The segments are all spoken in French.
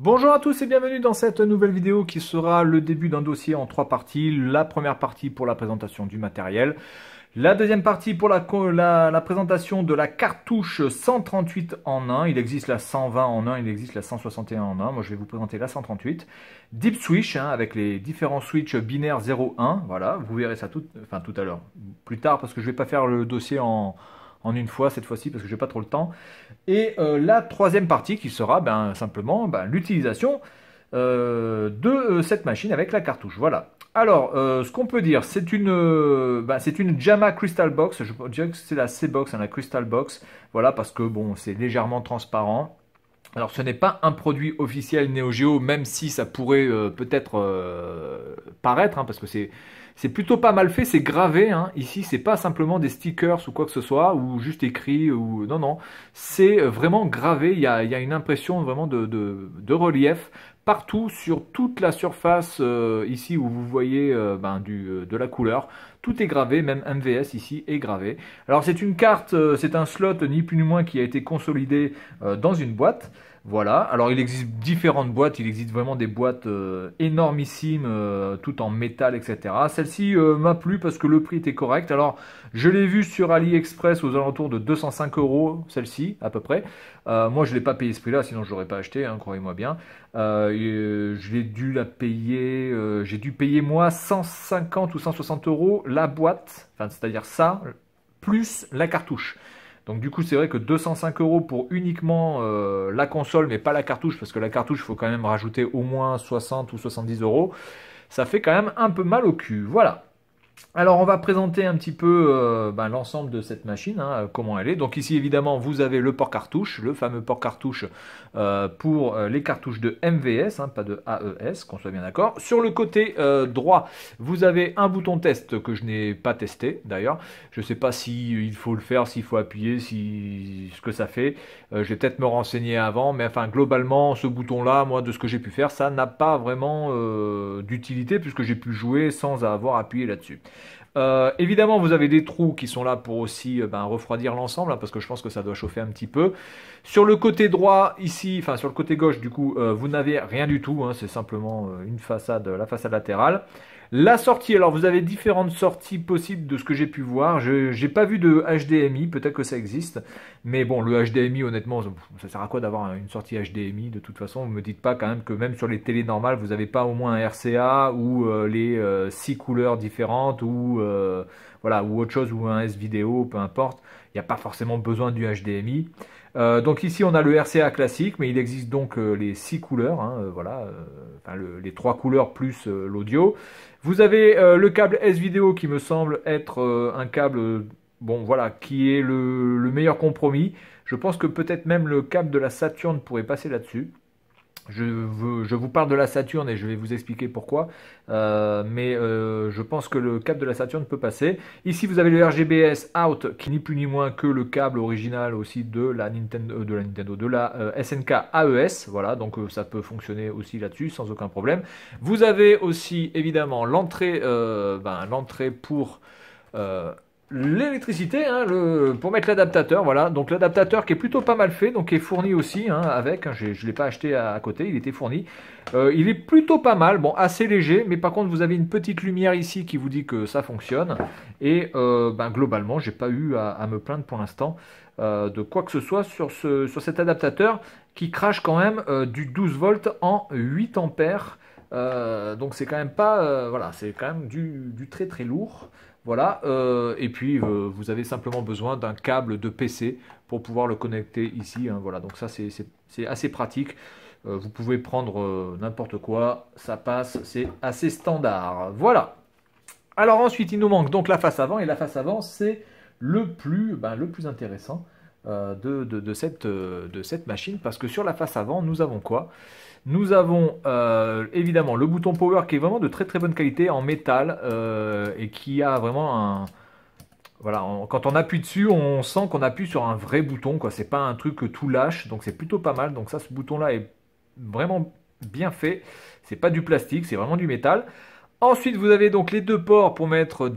Bonjour à tous et bienvenue dans cette nouvelle vidéo qui sera le début d'un dossier en 3 parties. La première partie pour la présentation du matériel. La deuxième partie pour la présentation de la cartouche 138 en 1. Il existe la 120 en 1, il existe la 161 en 1. Moi je vais vous présenter la 138. Deep switch avec les différents switches binaires 0-1. Voilà, vous verrez ça tout à l'heure. Plus tard parce que je ne vais pas faire le dossier en une fois cette fois-ci parce que j'ai pas trop le temps. Et la troisième partie qui sera simplement l'utilisation de cette machine avec la cartouche. Voilà. Alors, ce qu'on peut dire, c'est une JAMA Crystal Box. Je dirais que c'est la C-Box, la Crystal Box. Voilà, parce que bon, c'est légèrement transparent. Alors, ce n'est pas un produit officiel Neo Geo, même si ça pourrait peut-être paraître, parce que c'est plutôt pas mal fait, c'est gravé. Ici, c'est pas simplement des stickers ou quoi que ce soit, ou juste écrit, ou non, non. C'est vraiment gravé. Il y a une impression vraiment de relief partout sur toute la surface ici où vous voyez de la couleur. Tout est gravé, même MVS ici est gravé. Alors c'est une carte, c'est un slot ni plus ni moins qui a été consolidé dans une boîte. Voilà, alors il existe différentes boîtes, il existe vraiment des boîtes énormissimes, tout en métal, etc. Celle-ci m'a plu parce que le prix était correct. Alors je l'ai vue sur AliExpress aux alentours de 205 €, celle-ci à peu près. Moi je ne l'ai pas payé ce prix-là, sinon je l'aurais pas acheté, croyez-moi bien. Je l'ai dû la payer, j'ai dû payer moi 150 ou 160 € la boîte, c'est-à-dire ça, plus la cartouche. Donc du coup c'est vrai que 205 € pour uniquement la console mais pas la cartouche, parce que la cartouche il faut quand même rajouter au moins 60 ou 70 €, ça fait quand même un peu mal au cul. Voilà. Alors on va présenter un petit peu l'ensemble de cette machine, comment elle est. Donc ici évidemment vous avez le port cartouche, le fameux port cartouche pour les cartouches de MVS, pas de AES, qu'on soit bien d'accord. Sur le côté droit, vous avez un bouton test que je n'ai pas testé d'ailleurs. Je ne sais pas s'il faut le faire, s'il faut appuyer, ce que ça fait. Je vais peut-être me renseigner avant, mais enfin globalement ce bouton-là, moi de ce que j'ai pu faire, ça n'a pas vraiment d'utilité puisque j'ai pu jouer sans avoir appuyé là-dessus. Évidemment, vous avez des trous qui sont là pour aussi refroidir l'ensemble, parce que je pense que ça doit chauffer un petit peu. Sur le côté droit, ici, enfin sur le côté gauche, du coup, vous n'avez rien du tout. C'est simplement une façade, la façade latérale. La sortie, alors vous avez différentes sorties possibles de ce que j'ai pu voir. Je n'ai pas vu de HDMI, peut-être que ça existe. Mais bon, le HDMI, honnêtement, ça sert à quoi d'avoir une sortie HDMI de toute façon? Vous ne me dites pas quand même que même sur les télés normales, vous n'avez pas au moins un RCA ou les 6 couleurs différentes ou, voilà, ou autre chose, ou un S-Vidéo, peu importe. Il n'y a pas forcément besoin du HDMI. Donc ici on a le RCA classique, mais il existe donc les 6 couleurs, voilà, les 3 couleurs plus l'audio. Vous avez le câble S-Vidéo qui me semble être un câble, bon voilà, qui est le meilleur compromis. Je pense que peut-être même le câble de la Saturn pourrait passer là-dessus. Je vous parle de la Saturn et je vais vous expliquer pourquoi, mais je pense que le câble de la Saturn peut passer. Ici vous avez le RGBS out qui n'est plus ni moins que le câble original aussi de la SNK AES, voilà, donc ça peut fonctionner aussi là-dessus sans aucun problème. Vous avez aussi évidemment l'entrée pour l'électricité, pour mettre l'adaptateur, voilà. Donc l'adaptateur qui est plutôt pas mal fait, donc qui est fourni aussi avec. Je ne l'ai pas acheté à côté, il était fourni. Il est plutôt pas mal, bon assez léger, mais par contre vous avez une petite lumière ici qui vous dit que ça fonctionne. Et globalement, j'ai pas eu à me plaindre pour l'instant de quoi que ce soit sur cet adaptateur qui crache quand même du 12 volts en 8 ampères. Donc c'est quand même pas, voilà, c'est quand même du très très lourd. Voilà, et puis vous avez simplement besoin d'un câble de PC pour pouvoir le connecter ici. Voilà, donc ça c'est assez pratique. Vous pouvez prendre n'importe quoi, ça passe, c'est assez standard. Voilà. Alors ensuite, il nous manque donc la face avant, et la face avant, c'est le plus intéressant de cette machine, parce que sur la face avant, nous avons quoi? Nous avons évidemment le bouton power qui est vraiment de très très bonne qualité en métal et qui a vraiment un... Voilà, quand on appuie dessus, on sent qu'on appuie sur un vrai bouton, quoi. C'est pas un truc tout lâche, donc c'est plutôt pas mal. Donc ça, ce bouton-là est vraiment bien fait. C'est pas du plastique, c'est vraiment du métal. Ensuite, vous avez donc les deux ports pour mettre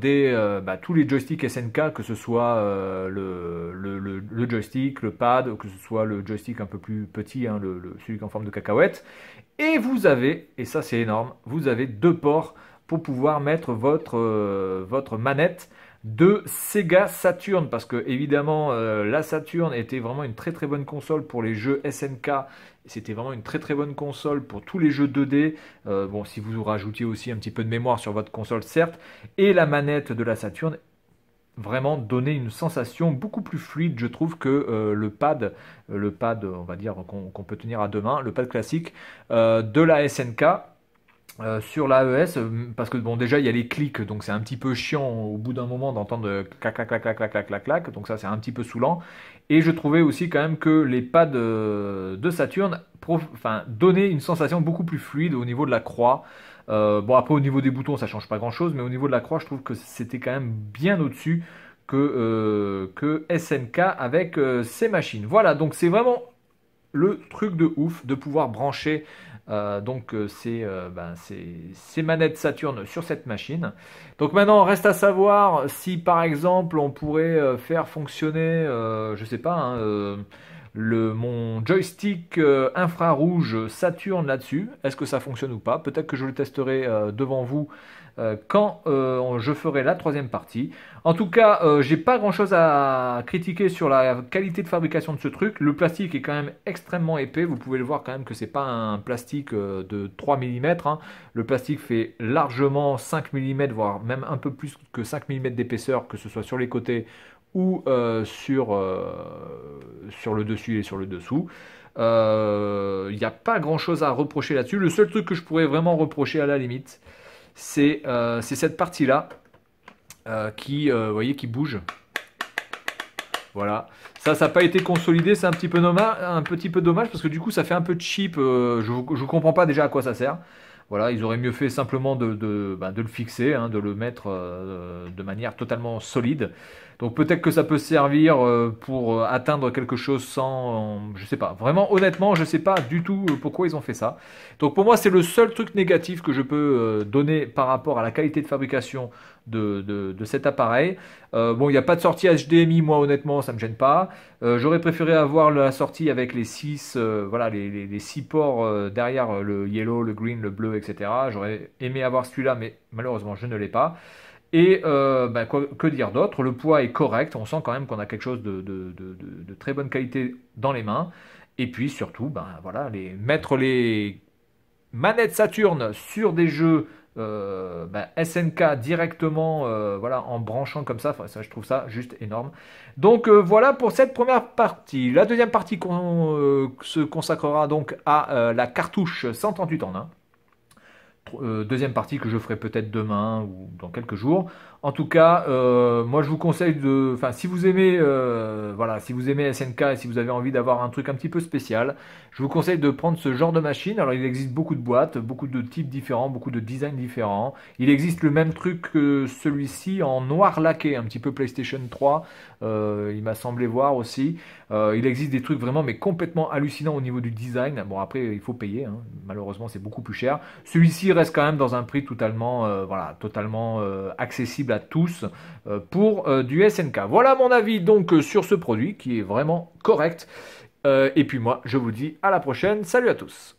tous les joysticks SNK, que ce soit le joystick, le pad, que ce soit le joystick un peu plus petit, hein, celui en forme de cacahuète. Et vous avez, et ça c'est énorme, vous avez deux ports pour pouvoir mettre votre manette de Sega Saturn, parce que évidemment la Saturn était vraiment une très très bonne console pour les jeux SNK. C'était vraiment une très très bonne console pour tous les jeux 2D. Bon, si vous rajoutiez aussi un petit peu de mémoire sur votre console, certes. Et la manette de la Saturn vraiment donnait une sensation beaucoup plus fluide, je trouve, que le pad, on va dire, qu'on peut tenir à deux mains, le pad classique de la SNK. Sur l'AES, parce que bon, déjà il y a les clics, donc c'est un petit peu chiant au bout d'un moment d'entendre clac clac clac clac clac clac clac clac, donc ça c'est un petit peu saoulant. Et je trouvais aussi quand même que les pads de Saturn donnaient une sensation beaucoup plus fluide au niveau de la croix. Bon, après au niveau des boutons ça change pas grand chose, mais au niveau de la croix je trouve que c'était quand même bien au-dessus que SNK avec ces machines. Voilà, donc c'est vraiment le truc de ouf de pouvoir brancher ces manettes Saturn sur cette machine. Donc maintenant, reste à savoir si par exemple on pourrait faire fonctionner, je sais pas, hein, mon joystick infrarouge Saturn là-dessus. Est-ce que ça fonctionne ou pas? Peut-être que je le testerai devant vous quand je ferai la troisième partie. En tout cas, j'ai pas grand chose à critiquer sur la qualité de fabrication de ce truc. Le plastique est quand même extrêmement épais. Vous pouvez le voir quand même que c'est pas un plastique de 3 mm. Hein. Le plastique fait largement 5 mm, voire même un peu plus que 5 mm d'épaisseur, que ce soit sur les côtés ou sur le dessus et sur le dessous. Il n'y a pas grand chose à reprocher là-dessus. Le seul truc que je pourrais vraiment reprocher à la limite, c'est cette partie-là vous voyez, qui bouge. Voilà. Ça n'a pas été consolidé, c'est un petit peu dommage parce que du coup ça fait un peu cheap. Je ne comprends pas déjà à quoi ça sert. Voilà, ils auraient mieux fait simplement de le fixer, hein, de le mettre de manière totalement solide. Donc peut-être que ça peut servir pour atteindre quelque chose sans... je sais pas. Vraiment, honnêtement, je sais pas du tout pourquoi ils ont fait ça. Donc pour moi, c'est le seul truc négatif que je peux donner par rapport à la qualité de fabrication de cet appareil. Bon, il n'y a pas de sortie HDMI, moi honnêtement, ça me gêne pas. J'aurais préféré avoir la sortie avec les 6 voilà, les 6 ports derrière le yellow, le green, le bleu, etc. J'aurais aimé avoir celui-là, mais malheureusement, je ne l'ai pas. Et que dire d'autre? Le poids est correct, on sent quand même qu'on a quelque chose de très bonne qualité dans les mains. Et puis surtout, voilà, mettre les manettes Saturn sur des jeux SNK directement, voilà, en branchant comme ça, je trouve ça juste énorme. Donc voilà pour cette première partie. La deuxième partie se consacrera donc à la cartouche 138 en 1. Deuxième partie que je ferai peut-être demain ou dans quelques jours. En tout cas, moi je vous conseille si vous aimez, voilà, si vous aimez SNK et si vous avez envie d'avoir un truc un petit peu spécial, je vous conseille de prendre ce genre de machine. Alors il existe beaucoup de boîtes, beaucoup de types différents, beaucoup de designs différents. Il existe le même truc que celui-ci en noir laqué, un petit peu PlayStation 3. Il m'a semblé voir aussi. Il existe des trucs vraiment mais complètement hallucinants au niveau du design. Bon après il faut payer, hein. Malheureusement c'est beaucoup plus cher. Celui-ci reste quand même dans un prix totalement, totalement accessible à tous pour du SNK. Voilà mon avis donc sur ce produit qui est vraiment correct. Et puis moi je vous dis à la prochaine. Salut à tous.